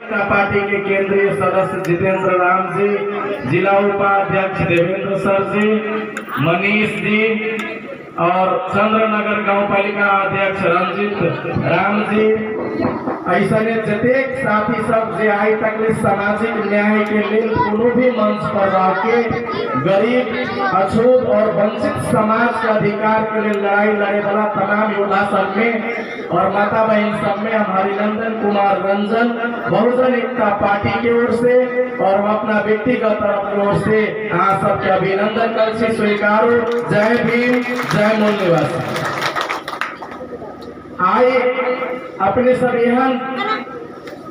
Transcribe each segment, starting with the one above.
Party के केंद्रीय सदस्य जितेंद्र राम जी, जिला उपाध्यक्ष देवेंद्र सर जी, मनीष जी और चंद्रनगर गांव पालिका अध्यक्ष रंजीत राम जी, ऐसा जतेक साथी सब जे आई तक सामाजिक न्याय के लिए कोनो भी मंच पर रह के गरीब, अछूत और वंचित समाज के अधिकार के लिए लड़ाई लड़े वाला तमाम योद्धा सब में और माता बहन सब में हम हरिनंदन कुमार रंजन बहुजन एकता पार्टी की ओर से और हम अपना व्यक्तिगत तरफ की ओर से आप सबके अभिनंदन कर स्वीकार। जय भीम, जय मूल निवासी। आए अपने सब यहाँ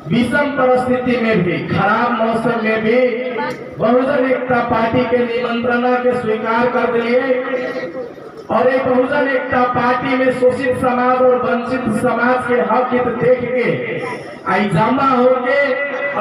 विषम परिस्थिति में भी, खराब मौसम में भी बहुजन एकता पार्टी के निमंत्रणा के स्वीकार कर दिए और एक बहुजन एकता पार्टी में शोषित समाज और वंचित समाज के हक हित देख के आई जमा होके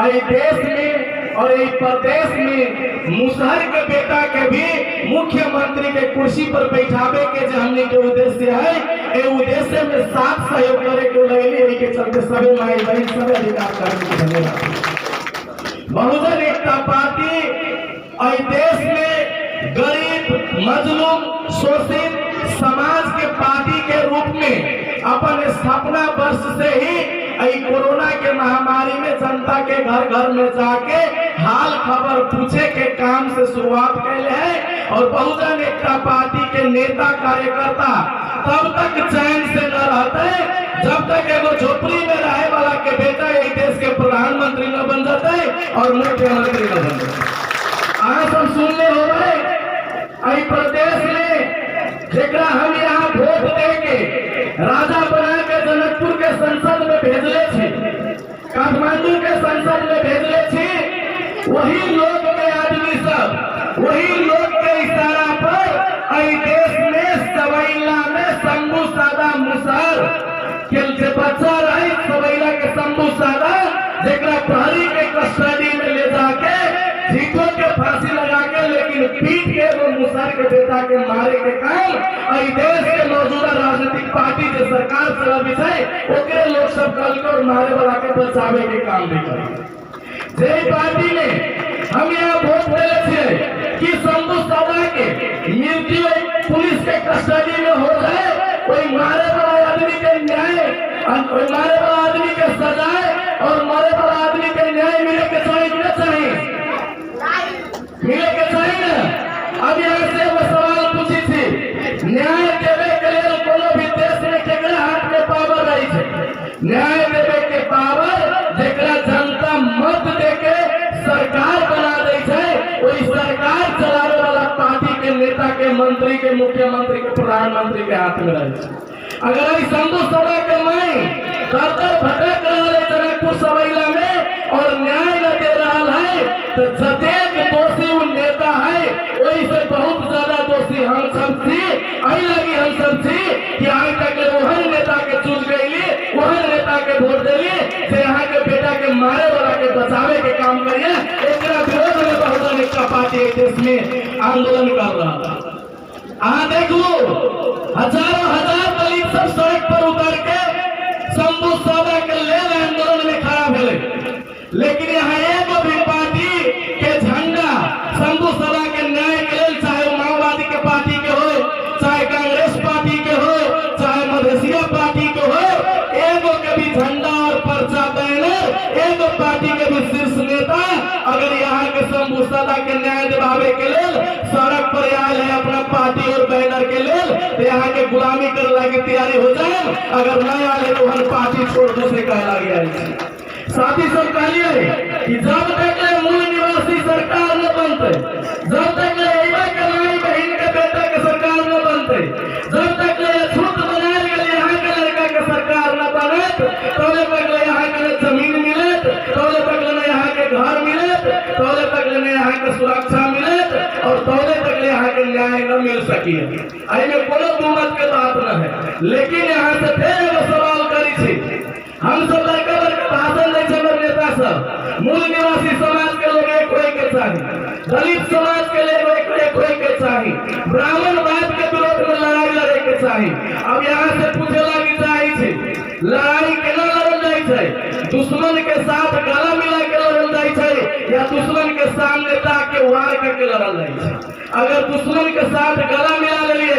आई देश में और एक प्रदेश में मुसहर के बेटा के भी मुख्यमंत्री के कुर्सी पर बैठावे के जो हमने के उद्देश्य है, ये उद्देश्य में साथ सहयोग करे के लगे के चलते सभी माई बहन सभी अधिकार करने के धन्यवाद। बहुजन एकता पार्टी और देश में गरीब, मजलूम, शोषित समाज के पार्टी के रूप में अपन स्थापना वर्ष से ही कोरोना के महामारी में जनता के घर घर में जाके हाल खबर पूछे के काम से शुरुआत कैले है और बहुजन एकता पार्टी के नेता कार्यकर्ता तब तक चैन से न रहते जब तक एगो झोपड़ी में रहे वाला के बेटा एक देश के प्रधानमंत्री न बन जाते और मुख्यमंत्री न बन जाते। आज हम सुनने हो रहे प्रदेश में जेकरा हम यहाँ वोट दे के राजा बना के जनकपुर के संसद में भेजले थे, काठमांडू के संसद में भेजले थे, वही लोग के आदमी सब, वही लोग के इशारा पर देश में सवैला में शंभू सादा मुसहर के बच्चा रहे, सवैला के शंभू सादा जेकरा प्रहरी के कस्टडी में ले जाके जीतो के फांसी लगा के लेकिन पीट के वो मुसहर के बेटा के मारे के काम देश के मौजूदा राजनीतिक पार्टी जो सरकार चलावी है ओकरे लोग सब कल को मारे वाला के बचावे के काम भी करे। जे पार्टी ने हम यहाँ वोट दिले थे कि शंभू सादा के मृत्यु पुलिस के कस्टडी में हो जाए, कोई मारे वाला आदमी के न्याय, कोई मारे वाला आदमी के सजाए और मारे वाला आदमी के न्याय मिले के चाहिए मिले के चाहिए। अब यहाँ से वो सवाल पूछी थी, न्याय देवे के लिए कोनो भी देश में केकरा हाथ में पावर रही है, न्याय देवे के पावर जेकरा जनता मत देके सरकार बना दी है, वही सरकार चलाने वाला पार्टी के नेता के मंत्री के मुख्यमंत्री के प्रधानमंत्री के हाथ में रही है। अगर शंभू सादा के माई दर भटक रहा है जनकपुर सवैला में और न्याय न दे रहा है तो जतेक दोषी उन नेता है वही से बहुत ज्यादा दोषी हम सब थी। आई लगी हम सब थी कि आज तक वही नेता के चुन गई, वही नेता के वोट दिली जो यहाँ के बेटा के मारे वाला के बचावे के काम करिए। एक विरोध में बहुजन एकता पार्टी देश में आंदोलन कर रहा था। देख लो हजारों हजार दलित सब सड़क पर उतर के शंभू सादा के लेल आंदोलन में खड़ा भेले, लेकिन यहाँ एगो भी पार्टी के झंडा शंभू सादा के न्याय के लिए, चाहे माओवादी के पार्टी के हो, चाहे कांग्रेस पार्टी के हो, चाहे मधेसिया पार्टी के हो, एगो के भी झंडा और पर्चा बैनर, एगो पार्टी के भी शीर्ष नेता अगर यहाँ के शंभू सादा के न्याय दिलावे के लिए सड़क पर आए है अपना पार्टी और बैनर के लिए तो यहाँ के गुलामी करने की तैयारी हो जाए। अगर नहीं आए तो हम पार्टी छोड़ दूसरे कहला गया। साथी सब कहिए कि जब तक मूल निवासी सरकार न बनते, जब तक माई बहन के बेटा के सरकार न बनते, जब तक छूट बनाए गए यहाँ के लड़का के सरकार न बने, तौले तक यहाँ के जमीन मिले, तौले तक यहाँ के घर मिले, तौले तक यहाँ के सुरक्षा मिले और तौले तक यहाँ के न्याय न मिल सकी। में कोनो दुमत के बात न है, लेकिन यहाँ से फिर सवाल करी थी हम सब लड़का लड़का भाषण नहीं समझ नेता सब मूल निवासी समाज के लोग एक होए के चाहिए, दलित समाज के लोग एक होए के चाहिए, ब्राह्मणवाद के विरोध में लड़ाई लड़े के चाहिए। अब यहाँ से पूछे लगी चाहिए लड़ाई केना लड़ल जाए, दुश्मन के साथ गला मिला वार करके लड़ल रही है। अगर दुश्मन के साथ गला मिला लिए,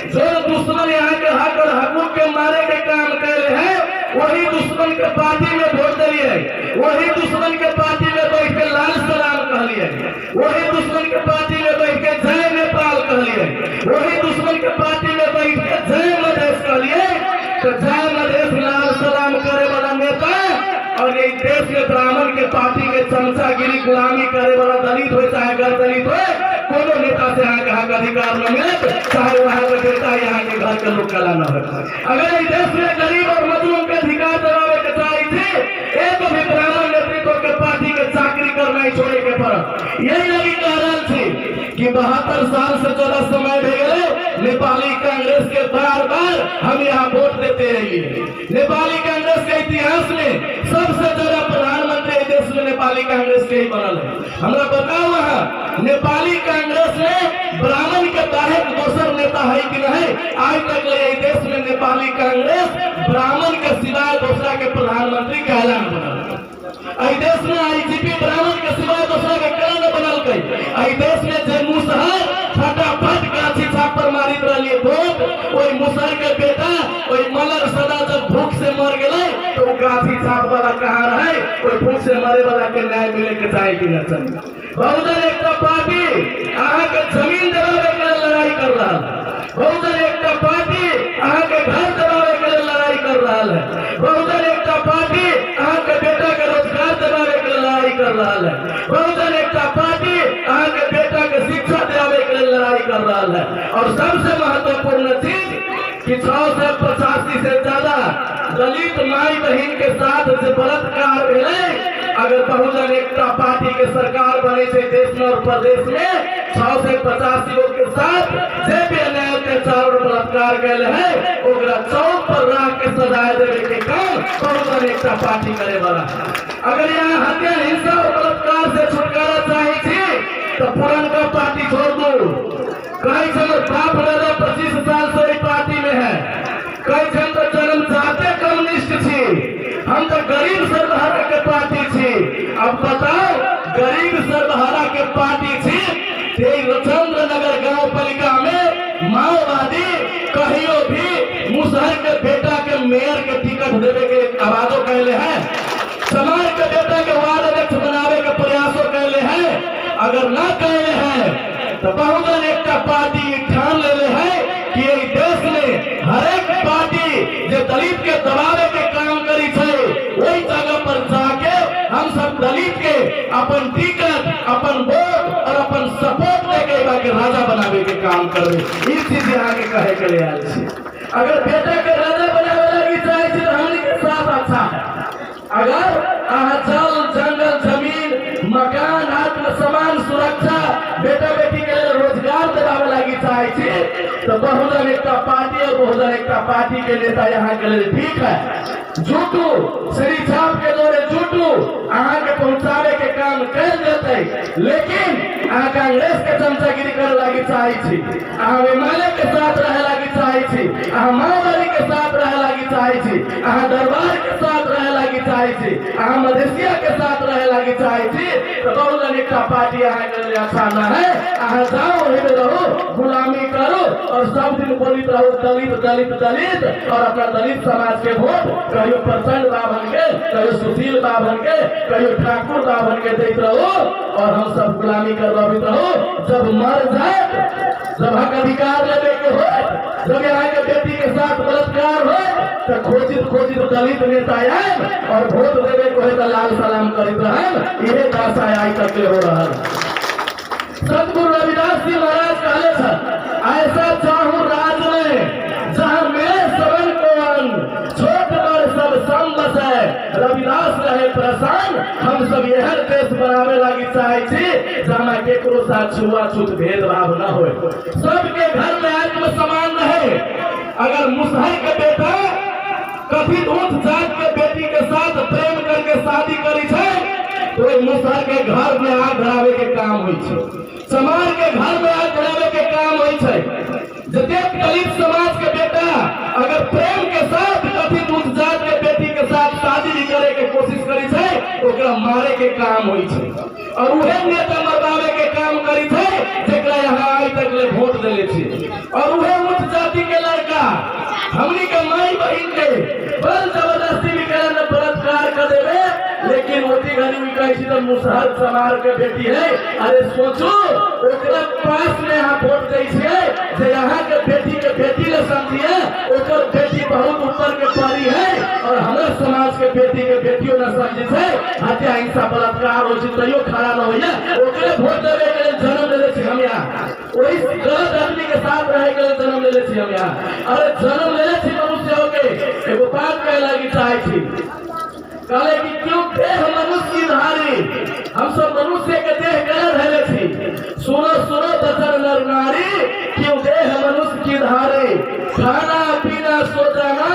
जो दुश्मन यहाँ के हक और हकूक के मारे के काम कर रहे हैं, वही दुश्मन के पार्टी में वोट दिए, वही दुश्मन के पार्टी में बैठ के लाल सलाम कहलिए, वही दुश्मन के पार्टी में बैठ के जय नेपाल कहलिए, वही दुश्मन के पार्टी में बैठ के जय मधेश कहलिए। तो जय मधेश लाल सलाम करे वाला नेता और ये देश में ब्राह्मण के पार्टी के चमचागिरी गुलामी करे वाला दलित हो चाहे गैर दलित हो, कोनो नेता से यहाँ के हक अधिकार न मिले, चाहे वहाँ का बेटा यहाँ के घर के लोग कला न हो। अगर इस देश में गरीब और मजलूम के अधिकार दिलावे के चाहे थे, एक भी ब्राह्मण नेतृत्व के पार्टी के चाकरी करना ही छोड़े के पड़त। यही लगी कारण थी कि 72 साल से ज्यादा समय भे गए नेपाली कांग्रेस के बार बार हम यहाँ वोट देते रहिए। नेपाली कांग्रेस के इतिहास में सबसे ज्यादा प्रधानमंत्री देश में नेपाली कांग्रेस के ही बनल है। हमरा बताओ वहाँ नेपाली कांग्रेस में ब्राह्मण के बाहर दूसर नेता है कि नहीं? आज तक ये देश में नेपाली कांग्रेस ब्राह्मण के सिवाय दूसरा के प्रधानमंत्री का ऐलान बनल। देश में आईजीपी ब्राह्मण के सिवाय दूसरा के कैलान बनल गई। देश में जे मुसहर फटाफट गाछी छाप पर मारित रही वोट, वही मुसहर के बेटा वही मलर सदा जब भूख से मर गए तो गाछी छाप वाला कहाँ रहे? कोई भूख से मरे वाला के न्याय मिले के चाहे कि न चाहिए। बहुजन एकता पार्टी अहाँ के जमीन दिलावे के लड़ाई कर रहा है। बहुजन एकता पार्टी अहाँ के घर दिलावे के लड़ाई कर रहा है। बहुजन एकता पार्टी अहाँ के बेटा के रोजगार दिलावे के लड़ाई कर रहा है। बहुजन एकता पार्टी अहाँ के बेटा के शिक्षा दिलावे के लड़ाई कर रहा है। और सबसे महत्वपूर्ण चीज कि 685 से ज्यादा दलित माई बहन के साथ जो बलात्कार मिले, अगर बहुजन एकता पार्टी के सरकार बने से देश में और प्रदेश में 685 लोग के साथ जे भी अन्याय अत्याचार और बलात्कार गए हैं, ओकरा चौक पर राख के सजाए देवे के काम बहुजन एकता पार्टी करे वाला है। अगर यहाँ हत्या हिंसा और बलात्कार से छुटकारा चाहिए थी तो पुरानका पार्टी छोड़ दो। कई जन बाप दादा 25 साल से पार्टी में है, कई जन तो जन्म चाहते कम्युनिस्ट थी, हम तो गरीब सर्वहारा के पार्टी थी। अब बताओ गरीब सर्वहारा के पार्टी थी, रविचंद्र नगर गांव पालिका में माओवादी कहियो भी मुसहर के बेटा के मेयर के टिकट देवे के आवाजों कैले हैं, समाज के बेटा के वार्ड अध्यक्ष बनावे के प्रयासों कैले हैं। अगर न कैले हैं तो बहुजन एकता पार्टी ठान ले है कि देश में हर एक पार्टी जो दलित के दबावे के काम करी है, वही जगह पर जाके हम सब दलित के अपन टिकट, अपन वोट और अपन सपोर्ट लेके बाकी राजा बनावे के काम करवे। ये चीज यहाँ के कहे के लिए आए थे। अगर बेटा के राजा बनावे लगी चाहे तो हमने के साथ अच्छा है। अगर जल जंगल जमीन मकान आत्म समान सुरक्षा बेटा बेटी के लिए रोजगार दिलावे लगी चाहे तो बहुजन एकता पार्टी और बहुजन एकता पार्टी के नेता यहाँ के लिए ठीक है। झूठू श्री छाप के दौरे झूठू अहाँ के पहुंचावे के काम कर देते, लेकिन अहाँ कांग्रेस के चमचागिरी करे लगी चाहे, अहाँ विमानक के साथ रहे लगी चाहे, अहाँ माओवादी के साथ रहे लगी चाहे, अहाँ दरबार के साथ रहे लगी चाहे, अहाँ मधेसिया के साथ रहे लगी चाहे, तो बहुजन एकता पार्टी अहाँ के लिए अच्छा न है। अहाँ जाओ वही रहो, गुलामी करो और सब दिन बोलित रहो दलित दलित दलित और अपना दलित समाज के वोट कहियो प्रचंड बाबन के, कहियो सुशील बाबन के, कहियो ठाकुर बाबन के देते रहो और हम सब गुलामी करवाते रहो। जब मर जाए, जब हक अधिकार लेने के हो, जब यहाँ के बेटी के साथ बलात्कार हो तो खोजित दलित नेता आए और वोट देवे को है तो लाल सलाम करित रहे। ये दशा आज तक हो रहा है। सतगुरु रविदास जी महाराज कहले थे, ऐसा चाहूं राज में जहाँ मेरे सबन को अंग छोट बड़ सब सम बसे, रविदास रहे प्रसन्न। हम सब यह देश बनावे लगी चाहे जहाँ केकरो साथ छुआछूत भेदभाव न हो, सबके घर में आत्म समान रहे। अगर मुसहर के बेटा कथित उच्च जात के बेटी के साथ प्रेम करके शादी करी है तो मुसहर के घर में आग धरावे के काम हुई है, समाज के घर में आग धरावे के काम हुई है। जतेक दलित समाज के बेटा अगर प्रेम के साथ कथित उच्च जात के बेटी के साथ शादी भी करे के कोशिश करी है तो ओकरा मारे के काम होई छे और उहे नेता मरवावे के काम करी छे जेकरा यहाँ आज तक ले वोट देले छे और उहे उच्च जाति के लड़का हमनी के माई बहिन के बल जबरदस्ती भी करे न बलात्कार कर देवे लेकिन ओती घड़ी में कहे तो मुसहर समार के बेटी है। अरे सोचो ओकरा पास में यहाँ वोट दै छे जे यहाँ के बेटी ले समझिए ओकर बेटी बहुत ऊपर के परी है और हमारे समाज के बेटियों न समझे छे हत्या हिंसा बलात्कार हो तैयो खड़ा न होइए ओकरे वोट देवे के लिए जन्म लेले छी हम यहाँ वही गलत आदमी के साथ रहे के लिए जन्म लेले छी हम यहाँ। अरे जन्म लेले छी मनुष्य होके एगो बात कहे लगी चाहे छी कहले कि क्यों देह मनुष्य की धारी हम सब मनुष्य के देह गलत है थी सुनो सुनो बचन नर नारी क्यों देह मनुष्य की धारी खाना पीना सो जाना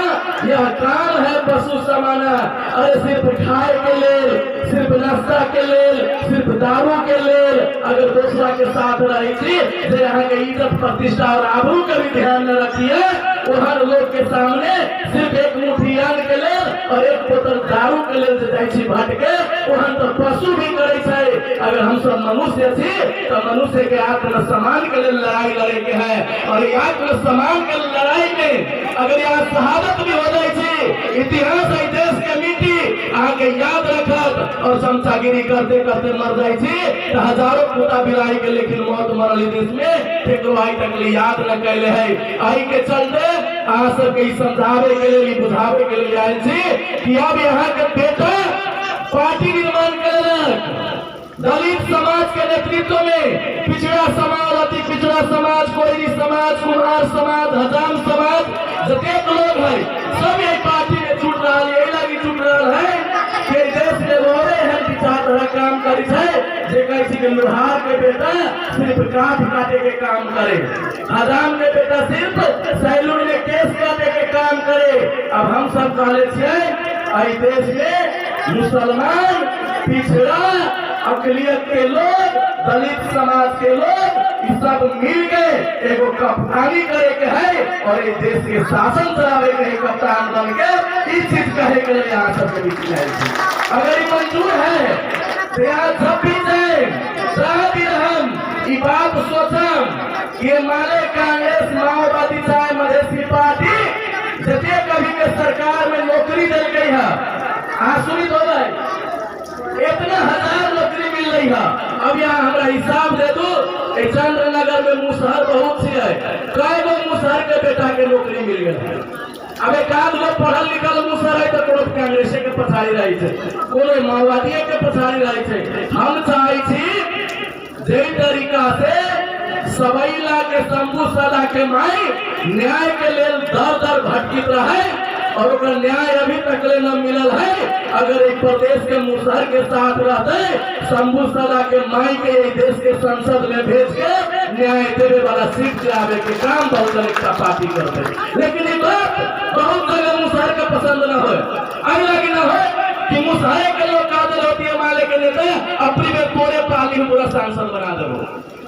यह काम है पशु समाना। अरे सिर्फ खाए के लेल सिर्फ नाश्ता के लेल सिर्फ दारू के लेल अगर दूसरा के साथ रही थी तो यहाँ के इज्जत प्रतिष्ठा और आबरू का भी ध्यान न रखिए वहाँ लोग के सामने सिर्फ एक मुट्ठी अन्न के लेल और एक बोतल दारू के लेल जाय छी भटके वहाँ तो पशु भी करे छे। अगर हम सब मनुष्य छी तो मनुष्य के आत्मसम्मान के लिए लड़ाई लड़े के है और आत्मसम्मान के लड़ाई में अगर यहाँ शहादत भी हो जाए छे इतिहास है देश के मिट्टी आगे याद रखत और चमचागिरी करते करते मर जाए छे तो हजारों कुत्ता बिलाई के लेकिन मौत मरल देश में केकरो आई तक याद न कैले है। आई के चलते अहाँ सबके समझावे के लिए बुझावे के लिए आयल छी कि अब यहाँ के बेटा पार्टी निर्माण करेलक दलित समाज के नेतृत्व में पिछड़ा समाज अति पिछड़ा समाज कोयरी समाज कुम्हार समाज हजाम समाज जतेक लोग है सब यही पार्टी में जुट रहा है यही लगी जुट रहा है कि देश में रोवे है विचारधारा काम करी है जे कहे छी कि लोहार के बेटा सिर्फ काट काटे के काम करे हजाम के बेटा सिर्फ सैलून में केस काटे के काम करे। अब हम सब कहले छियै आई देश में मुसलमान पिछड़ा अकलियत के लोग दलित समाज के लोग सब मिल के एगो कप्तानी करे के है और ये देश के शासन चलावे के है कप्तान बन के इस चीज कहे के लिए यहाँ सबके बीच में अगर ये मंजूर है तो यहाँ जब भी जाए जहाँ भी हम ये बात सोचम ये माने कांग्रेस माओवादी चाहे मधेसी पार्टी जते कभी के सरकार में नौकरी दे गई है सुनी तो इतना हजार नौकरी मिल रही है। अब यहाँ हमारा हिसाब दे दो चंद्र नगर में मुसहर बहुत सी है कई गो मुसहर के बेटा के नौकरी मिल गई। अब एक आध लोग पढ़ल लिखल मुसहर है तो कोनो कांग्रेस के पछाड़ी रही है कोनो माओवादी के पछाड़ी रही है। हम चाहे छी जे तरीका से सबैला के शंभू सदा के माई न्याय के लेल दर दर भटकित रहे और ओकर न्याय अभी तक ले न मिलल है। अगर एक प्रदेश के मुसहर के साथ रहते शंभू सदा के माई के देश के संसद में भेज के न्याय देवे वाला सीट चलावे के काम बहुजन एकता पार्टी करते लेकिन ये बात बहुत जगह मुसहर का पसंद न हो आई लगी न हो कि मुसहर के लोग कादर होती है माले के नेता अपनी में पूरे पार्टी में पूरा सांसद बना दो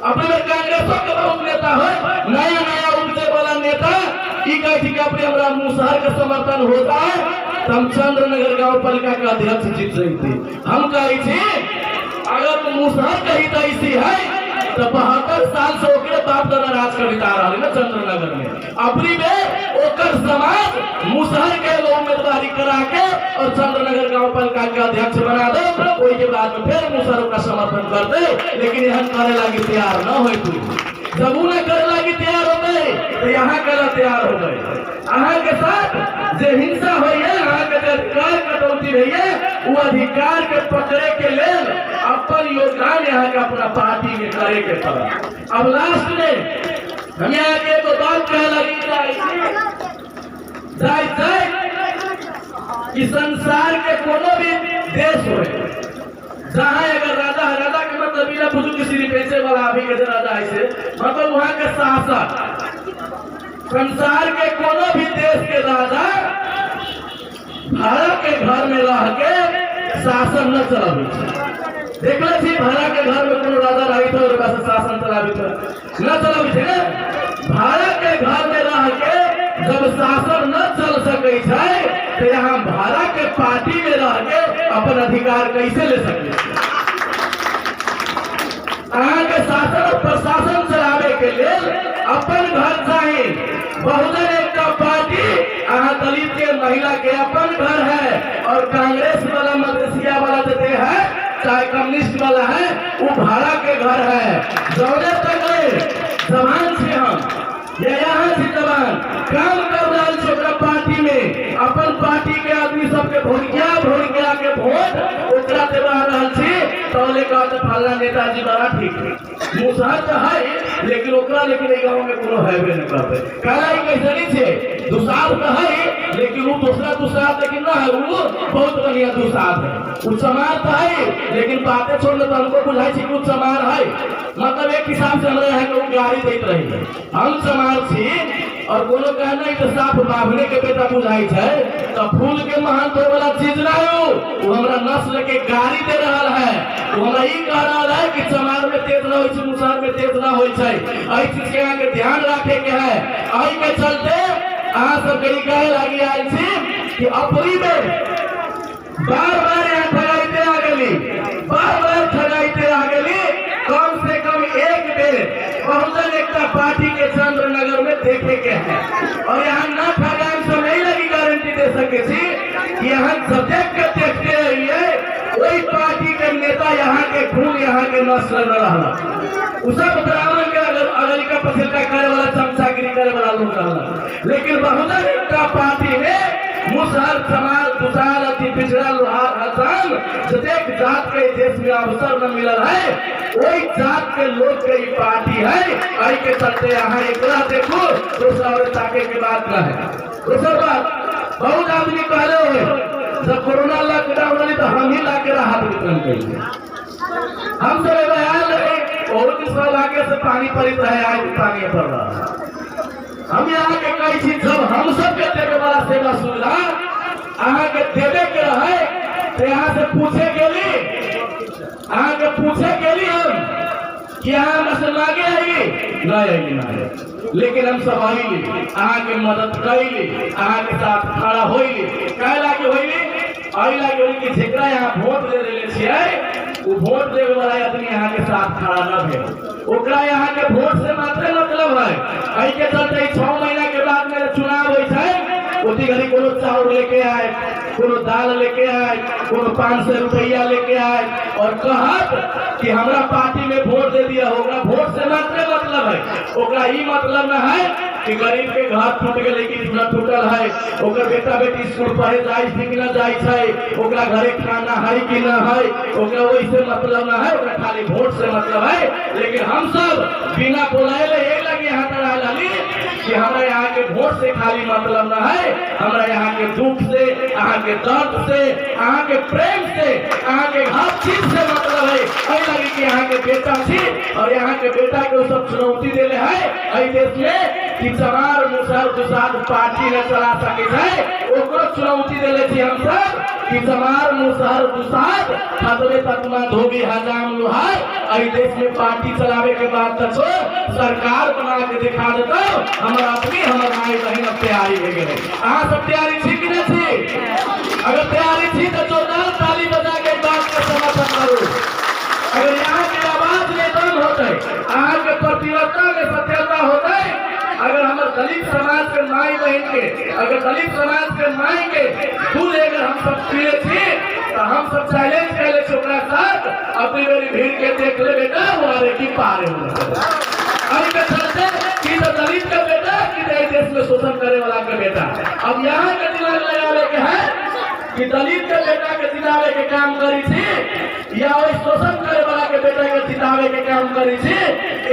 अपने में कांग्रेसों के बहुत नेता हो नया नया उनसे वाला नेता अपने हमारा मुसहर का समर्थन होता है तो हम चंद्रनगर गांव पालिका का अध्यक्ष जीत रही थी। हम कही थी अगर मुसहर कही तो ऐसी है तो 72 साल से ओकरे बाप दादा राज कर बिता रहा है ना चंद्रनगर में अपनी में ओकर समाज मुसहर के उम्मीदवारी करा के और चंद्रनगर गांव पालिका का अध्यक्ष बना दो कोई के बाद में फिर मुसहर का समर्थन करते लेकिन यहाँ करे लगी तैयार न हो जब उन्हें करे लगी तैयार हो गए तो यहाँ करे तैयार हो गए। अहाँ के साथ जो हिंसा हुई है अहाँ के अधिकार कटौती रही है वो अधिकार के पकड़े के लेल अपन योगदान यहाँ का अपना पार्टी में करे के पड़ा। अब लास्ट में हम यहाँ के तो बात कह लगी कि संसार के कोनो भी देश हो जहाँ अगर राजा है राजा के मतलब बिना बुजुर्ग श्री पैसे वाला अभी के राजा ऐसे मतलब वहाँ के शासक संसार के कोनो भी देश के राजा भारत के घर में रह के शासन न चलावे देख ले भारत के घर में कोनो राजा रही था और शासन चलावे न चलावे ना भारत के घर में रह के जब शासन न चल सके तो यहाँ भारत के पार्टी में रह के अपन अधिकार कैसे ले सके। अहाँ के शासन और प्रशासन चलावे के लिए अपन घर चाहिए। बहुजन एकता पार्टी अहाँ दलित के महिला के अपन घर है, और कांग्रेस वाला मधेसिया वाला देते हैं चाहे कम्युनिस्ट वाला है वो भाड़ा के घर है। दौड़े तक जवान से हम यहाँ से जवान काम कर रहा छोकरा पार्टी में, अपन पार्टी के आदमी सबके भोरिया के वोट ओकरा देवा रहा छी। तौले कहते फल्ला नेताजी बड़ा ठीक है, मुसहर तो है लेकिन ओकरा लेकिन गाँव में कोनो हैबे नहीं करते। कहला कैसे नहीं छे, दुसाध तो है लेकिन वो दूसरा दुसाध लेकिन ना है, वो बहुत बढ़िया दुसाध है। वो समार तो है लेकिन बातें छोड़ने तो हमको बुझाई कि कुछ समार है। मतलब एक हिसाब से हमारे यहाँ लोग गाड़ी देते रही है, हम समार छी और कोनो कहना तो साफ बाभने के बेटा बुझाई है। तो फूल के महान तो वाला चीज ना हो, वो हमारा नस्ल के गाड़ी दे रहा है। वो हमारा ये कह रहा है कि समार में तेज ना हो, मुसहर में तेज ना हो। आई चीज के आगे ध्यान रखे के है। आई के चलते अहाँ सब कही कहे लगी आई थी कि अपनी में बार यहाँ ठगाईते आ गई, बार ठगाईते आ गई। कम से कम एक बेर बहुजन एकता पार्टी के चंद्रनगर में देखे के है, और यहाँ न ठगाए से नहीं लगी गारंटी दे सके थी। यहाँ सब्जेक्ट के देखते रहिए वही पार्टी के नेता यहाँ के खून यहाँ के नस्ल न रहा। सब ब्राह्मण के अगलिका पछिलका करे वाला चमचागिरी करे वाला लोग रहा। लेकिन बहुजन एकता पार्टी में मुसहर समाज दुसाल अति पिछड़ा लोहार हसान जतेक जात के देश में अवसर न मिलल है, वही जात के लोग के पार्टी है। आई के चलते यहाँ एक देखो दूसरा ताके की बात न है। दूसरा बात बहुत आदमी कहले हुए जब कोरोना लॉकडाउन वाली तो हम ही ला के राहत वितरण करेंगे। हम सब बयान लगे और दूसरा इलाके से पानी पड़ित है, आज पानी पड़ रहा। हम यहाँ के कई चीज जब हम सब के देवे वाला सेवा सुविधा अहाँ के देवे के रहे तो यहाँ से पूछे के लिए अहाँ के पूछे के लिए हम कि यहाँ मसल मांगे आएगी ना आएगी ना आएगी, लेकिन हम सब आएंगे अहाँ के मदद करेंगे, अहाँ के साथ खड़ा होइए। कहे लागे होइए आई लागे होइए कि जेकरा यहाँ वोट दे देले छियै वो वोट देवे वाला आदमी यहाँ के साथ खड़ा न भेल, ओकरा यहाँ के वोट से मात्र मतलब है। आई के चलते 6 महीना के बाद में चुनाव हो उसी घड़ी कोनो चाउर लेके आए, कोनो दाल लेके आए, कोनो 500 रुपया लेके आए और कहत कि हमरा पार्टी में वोट दे दिया होगा। वोट से मात्र मतलब है, ओकरा ई मतलब न है कि गरीब के घर टूट गए कि न टूटल है, ओकर बेटा बेटी स्कूल पढ़े जाए कि न जाए छै, ओकरा घरे खाना है कि न है, ओकरा वैसे मतलब न है, ओकरा खाली वोट से मतलब है। लेकिन हम सब बिना बोलाए एक लगे यहाँ तड़ा लाली कि हमारे यहाँ के वोट से खाली मतलब न है, हमारे यहाँ के दुख से, यहाँ के दर्द से, यहाँ के प्रेम से, यहाँ के हर चीज से मतलब है। ऐ लगे कि यहाँ के बेटा थी और यहाँ के बेटा को सब चुनौती देले है ऐ देश में कि चमार मुसहर दुसाध पार्टी न चला सके है, ओकरो चुनौती देले थी हम सब कि चमार मुसहर दुसाध खतरे तत्मा धोबी हजाम लोहार ऐ देश में पार्टी चलावे के बाद तो सरकार बना के दिखा देता हमारा अपनी हमारे माई बहन तैयारी हो गए। अहाँ सब तैयारी थी कि नहीं थी? अगर तैयारी थी तो जोरदार ताली बजा के बात का समर्थन करो। अगर यहाँ की आवाज में दम होते, यहाँ के प्रतिबद्धता में सत्यता होते, अगर हमारे दलित समाज के माई बहन के, अगर दलित समाज के माई के दूध अगर हम सब पिए थे तो हम सब चैलेंज करे छोकरा साथ अपनी मेरी भीड़ के देख ले बेटा हमारे की पारे हो कि तो दलित का बेटा कि देश में शोषण करे वाला का बेटा। अब यहाँ के दिमाग लगाने के है कि दलित के बेटा के जितावे के काम करी थी या वही शोषण करे वाला के बेटा के जितावे के काम करी थी।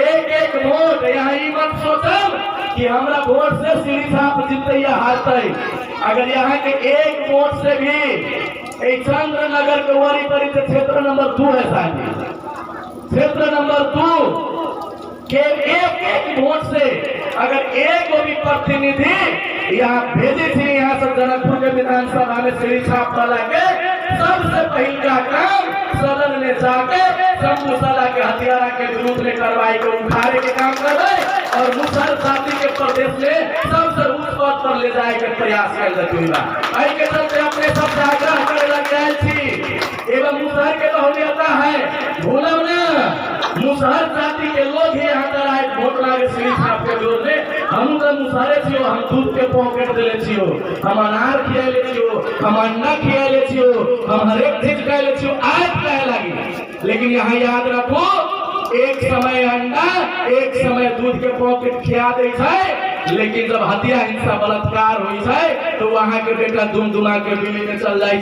एक एक वोट यहाँ ही मत सोचम कि हमारा वोट से सीढ़ी साहब जीतते या हारते। अगर यहाँ के एक वोट से भी चंद्रनगर के वरी परी क्षेत्र नंबर 2 है साहब, क्षेत्र नंबर 2 के एक वोट से अगर एक भी प्रतिनिधि यहाँ भेजी थी, यहाँ से जनकपुर के विधानसभा में सीढ़ी छाप वाला के सबसे पहले का काम सदन में जाके सब मुसल्ला के हथियारा के विरुद्ध में कार्रवाई को उखाड़े के काम करे और मुसहर जाति के प्रदेश में सबसे उच्च पद पर ले जाए के प्रयास कर के चलते अपने सब आग्रह करे लगे एवं मुसहर के तो होता है भूलब ना मुसहर जाति के लोग ही यहाँ पर आए वोट मांगे श्री छाप के विरोध में हम तो मुसहरे छियो हम दूध के पॉकेट दिले छियो हम अनार खियाले छियो हम अंडा खियाले छियो हम हर एक चीज खाए छियो आज कहे लगी लेकिन यहाँ याद रखो एक समय अंडा एक समय दूध के पॉकेट खिया दे लेकिन जब हत्या हिंसा बलात्कार हो तो वहाँ के बेटा दुमदुमा के बिली में चल जाए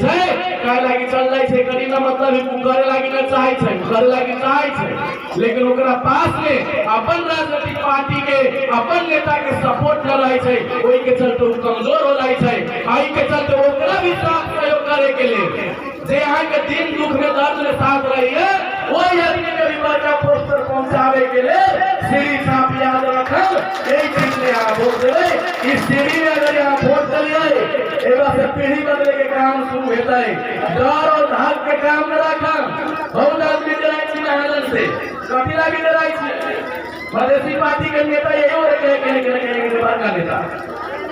कहे लगी चल जाए करी ना मतलब करे लगी ना चाहे करे लगी चाहे लेकिन ओकरा पास में अपन राजनीतिक पार्टी के अपन नेता के सपोर्ट न रहे वही के चलते वो कमजोर हो जाए आई के चलते ओकरा भी साथ सहयोग करे के लिए जे यहाँ के दिन दुख में दर्द में साथ रही है वही आदमी के भी बड़ा पोस्टर पहुंचावे के लिए श्री छाप याद रखल यही चीज में यहाँ वोट दे इस सीढ़ी में अगर यहाँ वोट दिए एवं से पीढ़ी बदले के काम शुरू होता है डर और धाक के काम में रखा बहुत आदमी डराई महाजन से कभी लगी डराई स्वदेशी पार्टी के नेता यही हो रहे बड़का नेता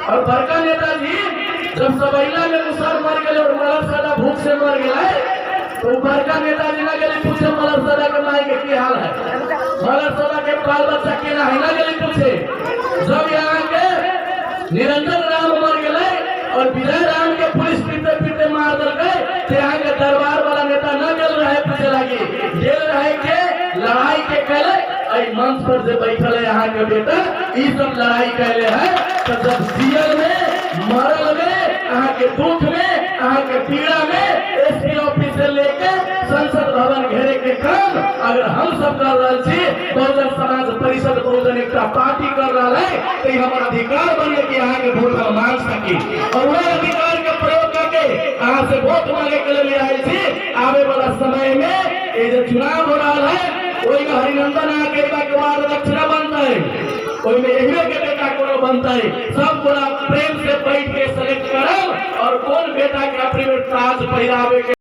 और बड़का नेता जी जब सबैला में मुसहर मर गए और मलर सदा भूख से मर गए तो बड़का नेता जी ना गए पूछे मलर सदा के माई के हाल है मलर सदा के बाल बच्चा के ना है ना गए पूछे जब यहाँ के निरंजन राम मर गए और विजय राम के पुलिस पीते पीते मार दल गए तो यहाँ के दरबार वाला नेता न गल रहे पूछे लगी जेल रहे के लड़ाई के कहले मंच पर जो बैठल है यहाँ के बेटा ये सब लड़ाई कहले है तो जब जेल में मरल में यहाँ के दुख में यहाँ के पीड़ा में एसपी ऑफिस से लेकर संसद भवन घेरे के काम अगर हम सब कर रहे बहुजन समाज परिषद बहुजन एकता पार्टी कर रहा है तो हमारा अधिकार बने कि यहाँ के वोट हम मांग सकी और वह अधिकार के प्रयोग करके यहाँ से वोट मांगे के लिए आए थे आने वाला समय में ये जो चुनाव हो रहा है वही में हरिनंदन आके के बाद दक्षिणा बनता है वही में यही के बेटा को बनता है सब बड़ा प्रेम से बैठ के सेलेक्ट करो और कौन बेटा के अपने ताज पहरावे के